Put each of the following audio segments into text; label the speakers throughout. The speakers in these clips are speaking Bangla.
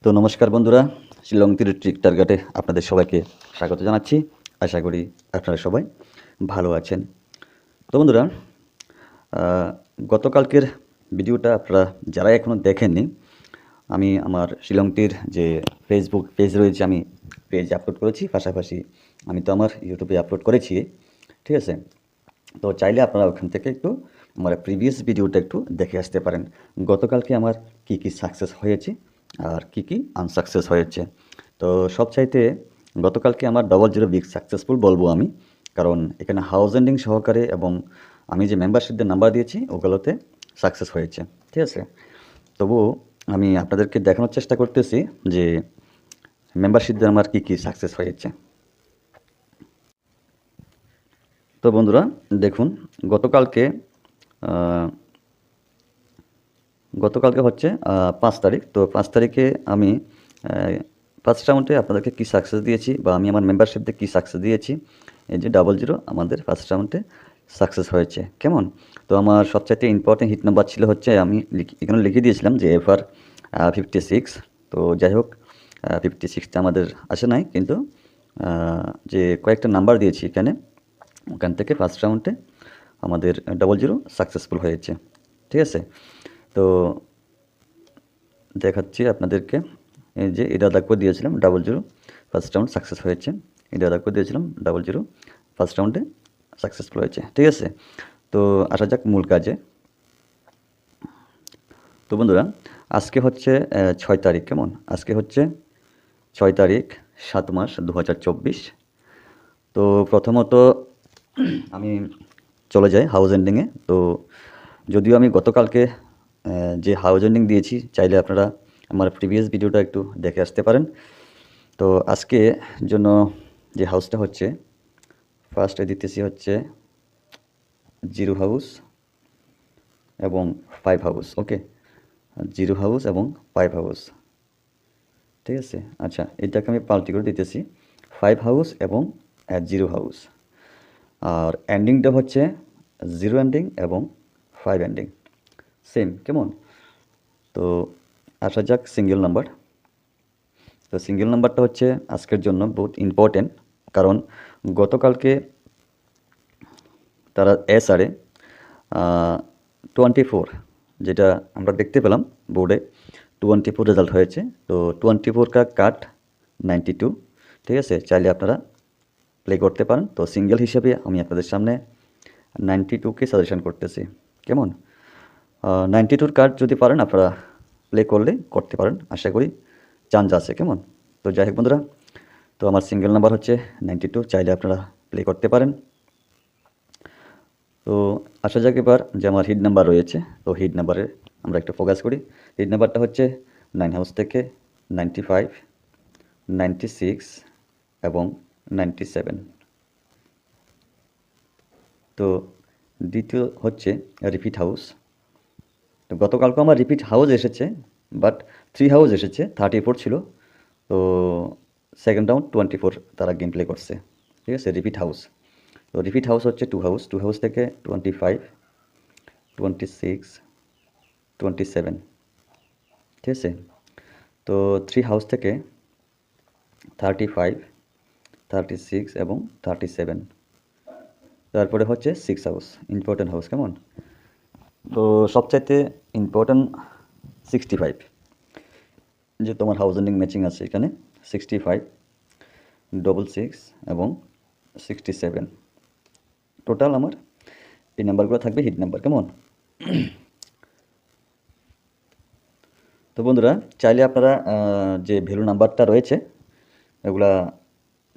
Speaker 1: তো নমস্কার বন্ধুরা, শিলং তীর ট্রিক টার্গেটে আপনাদের সবাইকে স্বাগত জানাচ্ছি। আশা করি আপনারা সবাই ভালো আছেন। তো বন্ধুরা, গতকালকের ভিডিওটা আপনারা যারা এখনও দেখেননি, আমি আমার শিলং তীর যে ফেসবুক পেজ রয়েছে, আমি পেজে আপলোড করেছি। পাশাপাশি আমি তো আমার ইউটিউবে আপলোড করেছি, ঠিক আছে? তো চাইলে আপনারা ওখান থেকে একটু আমার প্রিভিয়াস ভিডিওটা একটু দেখে আসতে পারেন। গতকালকে আমার কি কি সাকসেস হয়েছে আর কি কি আনসাকসেস হয়েছে। তো সবচাইতে গতকালকে আমার 00 বিগ সাকসেসফুল বলবো আমি, কারণ এখানে হাউস এন্ডিং সহকারে এবং আমি যে মেম্বারশিপদের নাম্বার দিয়েছি ওগুলোতে সাকসেস হয়েছে, ঠিক আছে? তবু আমি আপনাদেরকে দেখানোর চেষ্টা করতেছি যে মেম্বারশিপদের আমার কি কি সাকসেস হয়েছে। তো বন্ধুরা দেখুন, গতকালকে হচ্ছে 5 তারিখ। তো 5 তারিখে আমি ফার্স্ট রাউন্ডে আপনাদেরকে কী সাকসেস দিয়েছি বা আমি আমার মেম্বারশিপদের কী সাকসেস দিয়েছি, এই যে 00 আমাদের ফার্স্ট রাউন্ডে সাকসেস হয়েছে। কেমন? তো আমার সবচাইতে ইম্পর্টেন্ট হিট নাম্বার ছিল হচ্ছে, আমি এখানে লিখে দিয়েছিলাম যে FR 56। তো যাই হোক, 56টা আমাদের আসে নাই, কিন্তু যে কয়েকটা নাম্বার দিয়েছি এখানে, ওখান থেকে ফার্স্ট রাউন্ডে আমাদের 00 সাকসেসফুল হয়েছে, ঠিক আছে? তো দেখাচ্ছি আপনাদেরকে, এই যে এটা দাগ করে দিয়েছিলাম 00 ফার্স্ট রাউন্ড সাকসেস হয়েছে, এটা দাগ করে দিয়েছিলাম 00 ফার্স্ট রাউন্ডে সাকসেসফুল হয়েছে, ঠিক আছে? তো আসা যাক মূল কাজে। তো বন্ধুরা, আজকে হচ্ছে 6 তারিখ। কেমন? আজকে হচ্ছে 6 তারিখ 7 মাস 2024। তো প্রথমত আমি চলে যাই হাউস এন্ডিংয়ে। তো যদিও আমি গতকালকে যে হাউস এন্ডিং দিয়েছি, চাইলে আপনারা আমার প্রিভিয়াস ভিডিওটা একটু দেখে আসতে পারেন। তো আজকে জন্য যে হাউসটা হচ্ছে, ফার্স্টে দিতেছি হচ্ছে 0 হাউস এবং 5 হাউস। ওকে, 0 হাউস এবং 5 হাউস, ঠিক আছে? আচ্ছা, এটাকে আমি পাল্টি করে দিতেছি 5 হাউস এবং 0 হাউস। আর এন্ডিংটা হচ্ছে 0 এন্ডিং এবং 5 এন্ডিং, সেম। কেমন? তো আসা যাক সিঙ্গেল নাম্বার। তো সিঙ্গেল নাম্বারটা হচ্ছে আজকের জন্য বহুত ইম্পর্টেন্ট, কারণ গতকালকে তারা SR-এ 24, যেটা আমরা দেখতে পেলাম বোর্ডে 24 রেজাল্ট হয়েছে। তো 24 কা কাট 92, ঠিক আছে? চাইলে আপনারা প্লে করতে পারেন। তো সিঙ্গেল হিসেবে আমি আপনাদের সামনে 92কে সাজেশন করতেছি। কেমন? 92-র কার্ড যদি পারেন আপনারা প্লে করতে পারেন, আশা করি চান্স আছে। কেমন? তো যাই হোক বন্ধুরা, তো আমার সিঙ্গেল নাম্বার হচ্ছে 92, চাইলে আপনারা প্লে করতে পারেন। তো আসা যাক এবার যে আমার হিট নাম্বার রয়েছে, তো হিট নাম্বারে আমরা একটু ফোকাস করি। হিট নাম্বারটা হচ্ছে 9 হাউস থেকে 95, 96 এবং 97। তো দ্বিতীয় হচ্ছে রিপিট হাউস। তো গতকালকে আমার রিপিট হাউস এসেছে, বাট 3 হাউস এসেছে, 34 ছিল। তো সেকেন্ড রাউন্ড 24 তারা গেম প্লে করছে, ঠিক আছে? Repeat house. তো রিপিট হাউস হচ্ছে 2 হাউস থেকে 25, 26, 27, ঠিক আছে? তো 3 হাউস থেকে 35, 36 এবং 37। তারপরে হচ্ছে 6 হাউস, ইম্পর্টেন্ট হাউস। কেমন? তো সবচাইতে ইম্পর্টেন্ট 65, যে তোমার হাউস এন্ডিং ম্যাচিং আছে এখানে 65, 66 এবং 67। টোটাল আমার এই নাম্বারগুলো থাকবে হিট নাম্বার। কেমন? তো বন্ধুরা, চাইলে আপনারা যে ভ্যালু নাম্বারটা রয়েছে এগুলা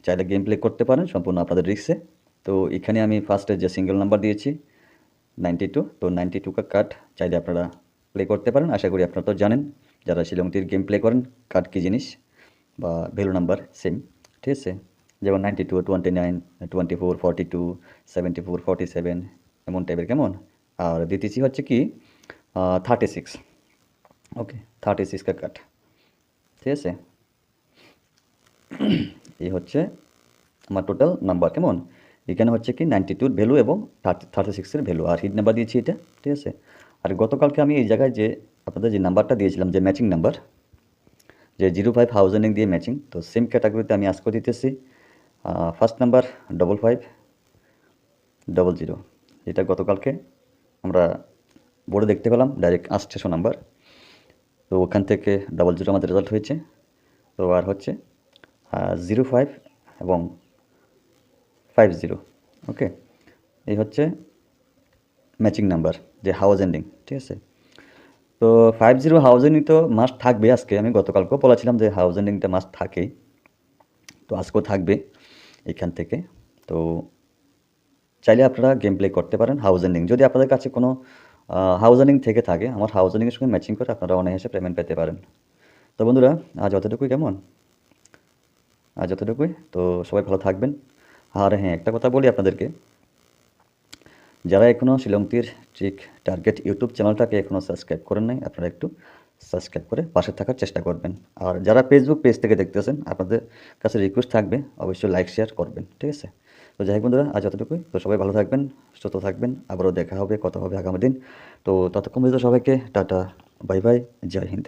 Speaker 1: চাইলে গেম প্লে করতে পারেন, সম্পূর্ণ আপনাদের রিস্কে। তো এখানে আমি ফার্স্টে যে সিঙ্গেল নাম্বার দিয়েছি 92, তো 92 কা কার্ড চাইলে আপনারা প্লে করতে পারেন। আশা করি আপনারা তো জানেন, যারা শিলংটির গেম প্লে করেন, কার্ড কী জিনিস বা ভ্যালু নাম্বার সেম, ঠিক আছে? যেমন 92, 29, 24, 42, 74, 47 এমন টাইপের। কেমন? আর দিতেছি হচ্ছে কি 36। ওকে, 36 কা কাট, ঠিক আছে? এই হচ্ছে আমার টোটাল নাম্বার। কেমন? এখানে হচ্ছে কি 92-র ভ্যালু এবং 36-এর ভ্যালু, আর হিট নাম্বার দিয়েছি এটা, ঠিক আছে? আর গতকালকে আমি এই জায়গায় যে আপনাদের যে নাম্বারটা দিয়েছিলাম, যে ম্যাচিং নাম্বার, যে 05 হাউজেনিং দিয়ে ম্যাচিং। তো সেম ক্যাটাগরিতে আমি আজকেও দিতেছি ফার্স্ট নাম্বার 5500, যেটা গতকালকে আমরা বোর্ডে দেখতে পেলাম ডাইরেক্ট আসছে নাম্বার। তো ওখান থেকে 00 আমাদের রেজাল্ট হয়েছে। তো আর হচ্ছে 05 এবং 50, ওকে, এই হচ্ছে ম্যাচিং নাম্বার যে হাউস এন্ডিং, ঠিক আছে। তো 50 হাউস এন্ডিং তো মাস্ট থাকবে। আজকে আমি গতকালকেও বলেছিলাম যে হাউস এন্ডিংটা মাস্ট থাকেই, তো আজকেও থাকবে এখান থেকে। তো চাইলে আপনারা গেম প্লে করতে পারেন হাউস এন্ডিং। যদি আপনাদের কাছে কোনো হাউস এন্ডিং থেকে থাকে, আমার হাউস এন্ডিংয়ের সঙ্গে ম্যাচিং করে আপনারা অনায়াসে পেমেন্ট পেতে পারেন। তো বন্ধুরা, আজ অতটুকুই। কেমন? আজ অতটুকুই। তো সবাই ভালো থাকবেন। আর হ্যাঁ, একটা কথা বলি আপনাদেরকে, যারা এখনও শিলংতীর ট্রিক টার্গেট ইউটিউব চ্যানেলটাকে এখনও সাবস্ক্রাইব করেন নাই, আপনারা একটু সাবস্ক্রাইব করে পাশে থাকার চেষ্টা করবেন। আর যারা ফেসবুক পেজ থেকে দেখতেছেন, আপনাদের কাছে রিকোয়েস্ট থাকবে অবশ্যই লাইক শেয়ার করবেন, ঠিক আছে। তো যাই হোক বন্ধুরা, আজ অতটুকুই। তো সবাই ভালো থাকবেন, সুস্থ থাকবেন, আবারও দেখা হবে, কথা হবে আগামী দিন। তো ততক্ষণ পর্যন্ত সবাইকে টাটা, বাই বাই, জয় হিন্দ।